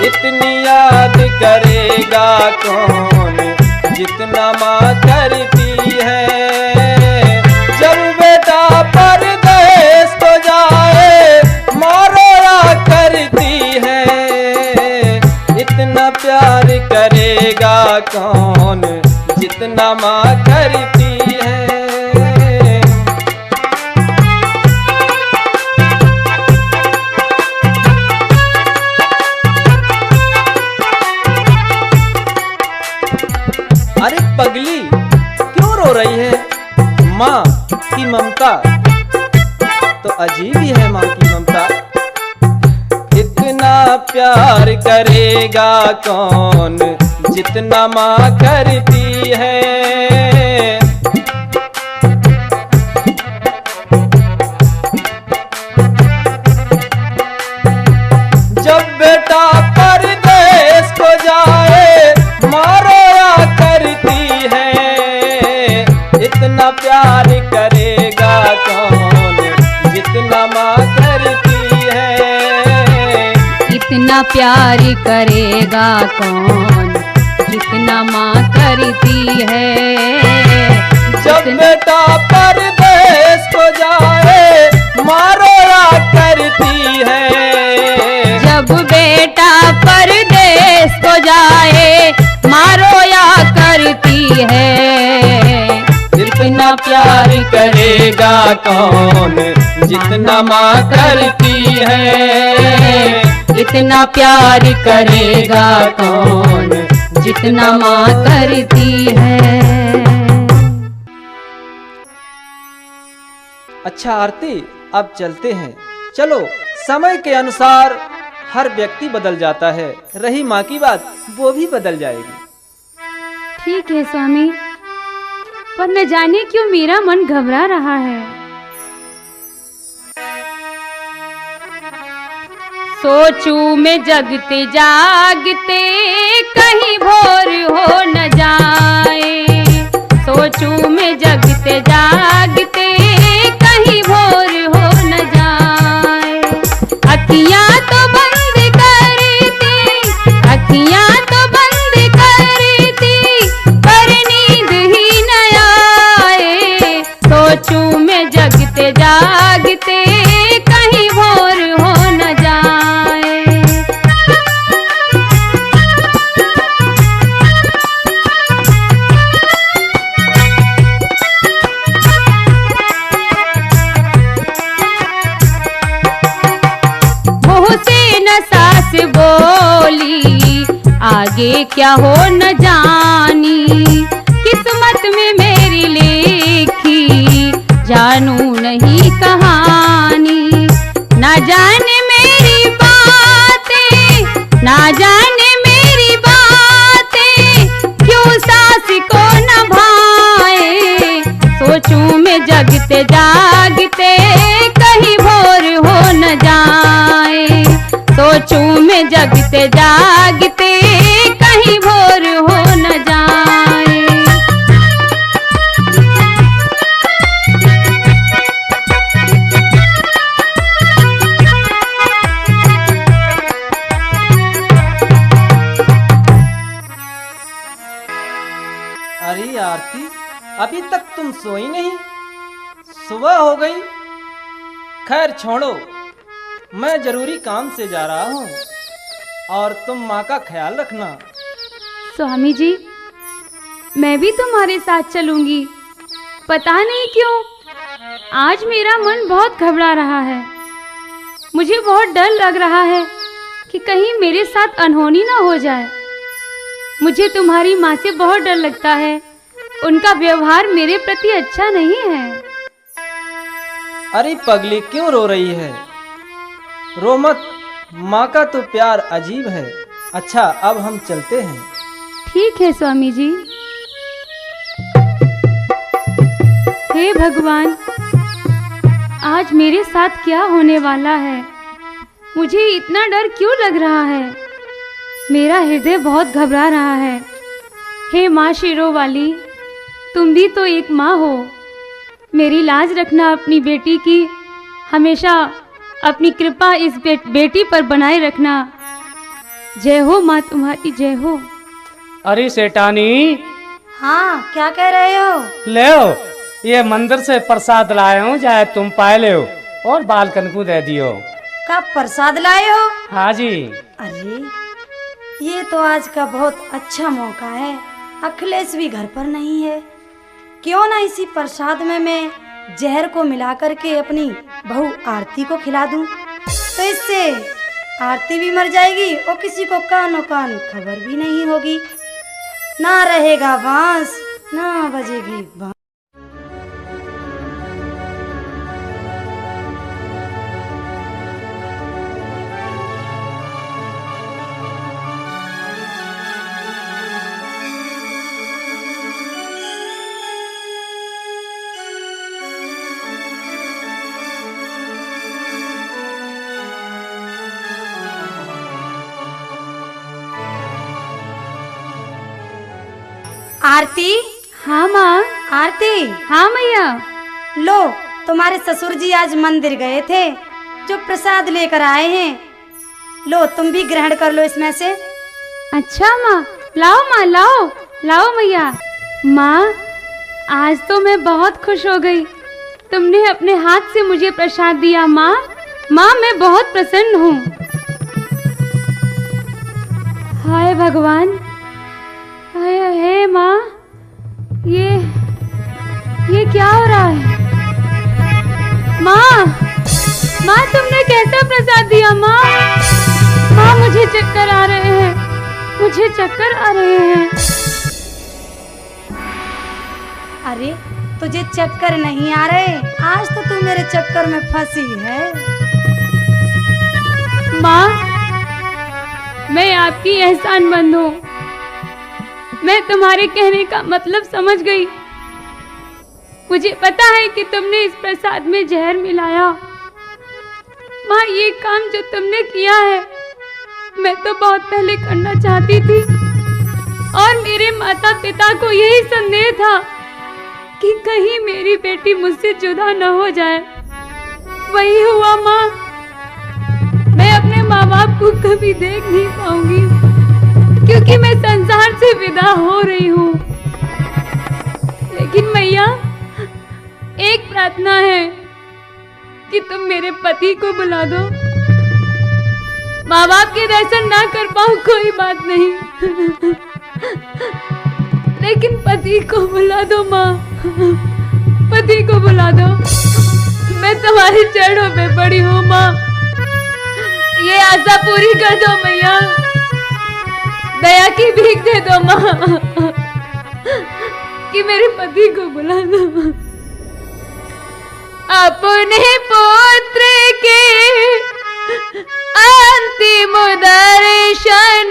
S4: इतनी याद करेगा कौन जितना माँ करती है। जब बेटा परदेस को जाए माँ रोया करती है। इतना प्यार करेगा कौन जितना माँ करती है। अरे पगली, क्यों रो रही है? माँ की ममता तो अजीब ही है। माँ की ममता, इतना प्यार करेगा कौन जितना माँ करती है। जब बेटा परदेस को जाए माँ रोया करती है। इतना प्यार करेगा कौन जितना माँ करती है।
S2: इतना प्यार करेगा कौन जितना माँ करती है।
S4: जब बेटा परदेश को जाए मारो या करती है।
S2: जब बेटा परदेश को जाए मारो या करती है।
S4: इतना प्यार करेगा कौन जितना माँ करती है।
S2: इतना प्यार करेगा कौन जितना माँ करती है।
S4: अच्छा आरती, अब चलते हैं। चलो, समय के अनुसार हर व्यक्ति बदल जाता है, रही माँ की बात वो भी बदल जाएगी।
S2: ठीक है स्वामी, पर न जाने क्यों मेरा मन घबरा रहा है। सोचूं मैं जगते जागते कहीं भोर हो न जाए। सोचूं मैं जगते जागते कहीं भोर हो न जाए। अखियां तो बंद करती, अखियां तो बंद करती, पर नींद ही न आए। सोचूं मैं जगते जागते कहीं भोर हो न जाए। सास बोली आगे क्या हो न जानी। किस्मत में मेरी लिखी जानू नहीं कहानी। ना जाने मेरी बातें, ना जाने मेरी बातें क्यों सास को न भाए। सोचूं मैं जगते जागते कहीं भोर हो न जाए। सोचूं मैं जगते जागते कहीं भोर हो न जाए।
S4: अरे आरती, अभी तक तुम सोई नहीं? सुबह हो गई। खैर छोड़ो, मैं जरूरी काम से जा रहा हूँ और तुम माँ का ख्याल रखना।
S2: स्वामी जी, मैं भी तुम्हारे साथ चलूंगी। पता नहीं क्यों आज मेरा मन बहुत घबरा रहा है। मुझे बहुत डर लग रहा है कि कहीं मेरे साथ अनहोनी ना हो जाए। मुझे तुम्हारी माँ से बहुत डर लगता है, उनका व्यवहार मेरे प्रति अच्छा नहीं है।
S4: अरे पगली, क्यों रो रही है? रो मत, माँ का तो प्यार अजीब है। अच्छा, अब हम चलते हैं।
S2: ठीक है स्वामी जी। हे भगवान, आज मेरे साथ क्या होने वाला है? मुझे इतना डर क्यों लग रहा है? मेरा हृदय बहुत घबरा रहा है। हे माँ शिरों वाली, तुम भी तो एक माँ हो। मेरी लाज रखना अपनी बेटी की। हमेशा अपनी कृपा इस बेटी पर बनाए रखना। जय हो माँ तुम्हारी, जय हो।
S5: अरे सेठानी,
S3: हाँ, क्या कह रहे हो?
S5: ले ये मंदिर से प्रसाद लाए हूँ, चाहे तुम पाए ले और बालकन को दे दियो।
S3: का प्रसाद लाए हो?
S5: हाँ जी।
S3: अरे ये तो आज का बहुत अच्छा मौका है। अखिलेश भी घर पर नहीं है। क्यों ना इसी प्रसाद में मैं जहर को मिला करके अपनी बहू आरती को खिला दूं, तो इससे आरती भी मर जाएगी और किसी को कानो कान खबर भी नहीं होगी। ना रहेगा बांस, ना बजेगी बांस। आरती,
S2: हाँ माँ।
S3: आरती,
S2: हाँ मैया।
S3: लो, तुम्हारे ससुर जी आज मंदिर गए थे, जो प्रसाद लेकर आए हैं। लो, तुम भी ग्रहण कर लो इसमें से।
S2: अच्छा माँ, लाओ माँ, लाओ लाओ मैया। माँ, आज तो मैं बहुत खुश हो गई। तुमने अपने हाथ से मुझे प्रसाद दिया माँ। माँ, मैं बहुत प्रसन्न हूँ। हाय भगवान, हाय हाय माँ, ये क्या हो रहा है? माँ, माँ तुमने कैसा प्रसाद दिया माँ? माँ, मुझे चक्कर आ रहे हैं, मुझे चक्कर आ रहे हैं।
S3: अरे तुझे चक्कर नहीं आ रहे? आज तो तू मेरे चक्कर में फंसी है।
S2: माँ, मैं आपकी एहसानमंद हूँ। मैं तुम्हारे कहने का मतलब समझ गई। मुझे पता है कि तुमने इस प्रसाद में जहर मिलाया। माँ, ये काम जो तुमने किया है मैं तो बहुत पहले करना चाहती थी, और मेरे माता पिता को यही संदेह था कि कहीं मेरी बेटी मुझसे जुदा न हो जाए। वही हुआ माँ। मैं अपने माँ बाप को कभी देख नहीं पाऊंगी, क्योंकि मैं संसार से विदा हो रही हूँ। लेकिन मैया, एक प्रार्थना है कि तुम मेरे पति को बुला दो। माँ बाप के दर्शन ना कर पाऊं कोई बात नहीं, लेकिन पति को बुला दो माँ, पति को बुला दो। मैं तुम्हारे चरणों पे पड़ी हूँ माँ, ये आशा पूरी कर दो मैया। दया की भीख दे दो माँ कि मेरे पति को बुला दो। अपने पुत्र के अंतिम दर्शन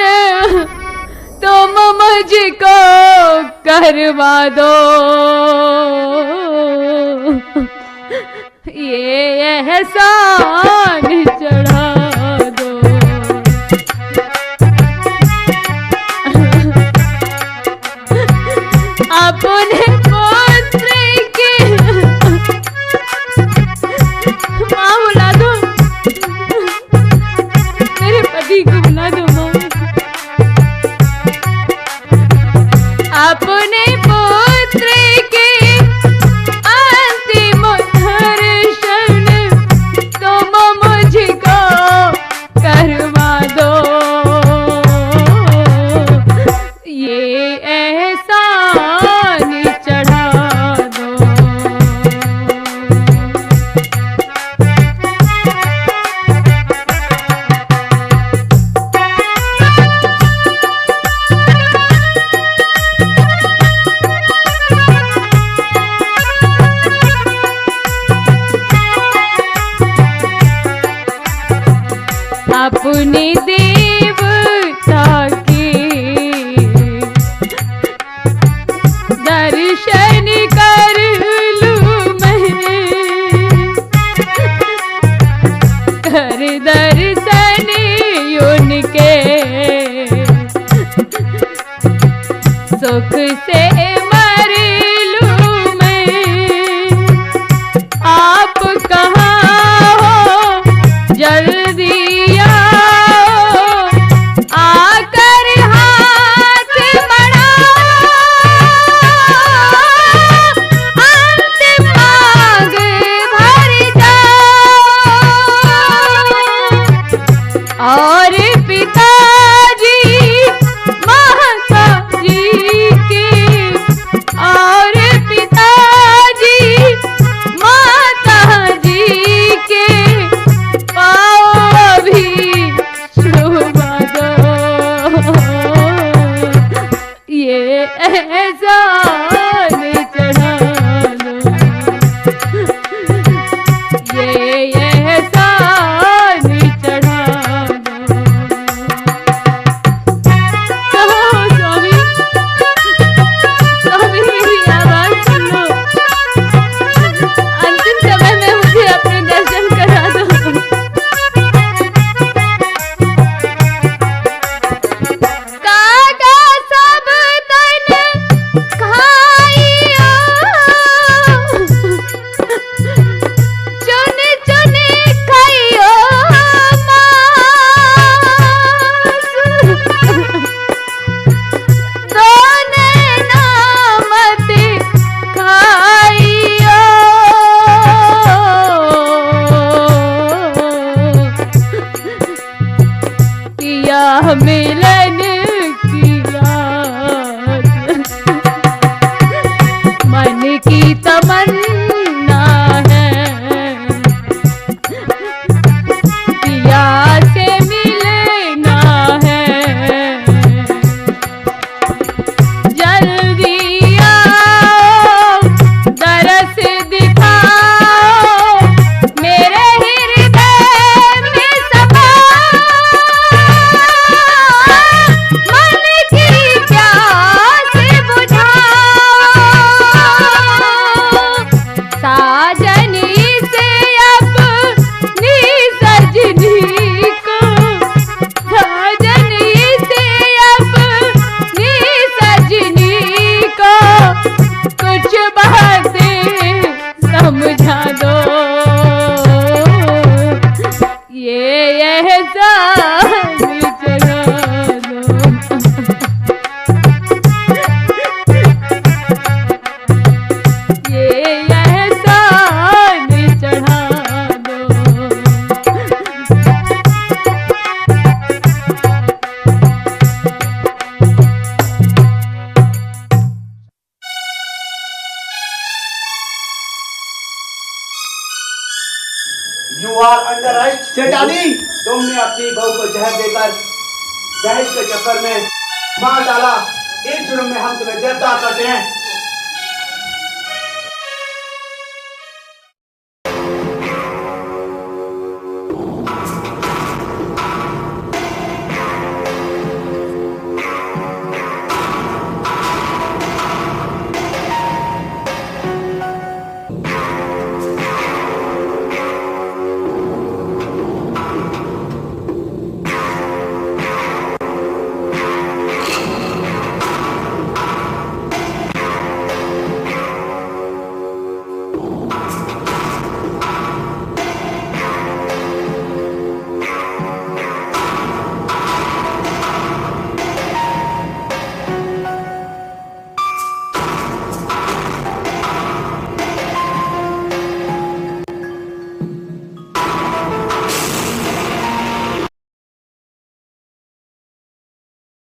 S2: तुम मुझको करवा दो। ये एहसान चढ़ा दो। अपने पुत्र के माँ बुला दो, मेरे पति को बुला दो माँ। अपने पुत्र के अंतिम दर्शन तुम मुझको करवा दो। ये एहसान चढ़ा दो। अपने देवता के दर्शन कर लूं मैं, कर दर्शन उनके सुख से मर लूं मैं। आप कहाँ हो जल्दी आकर हाथ बढ़ाओ, अंतिम मांग भर जाओ।
S7: You are under arrest. सेठानी, तुमने अपनी बहू को जहर देकर दहेज के चक्कर में मार डाला। इस जुर्म में हम तुम्हें गिरफ्तार करते हैं।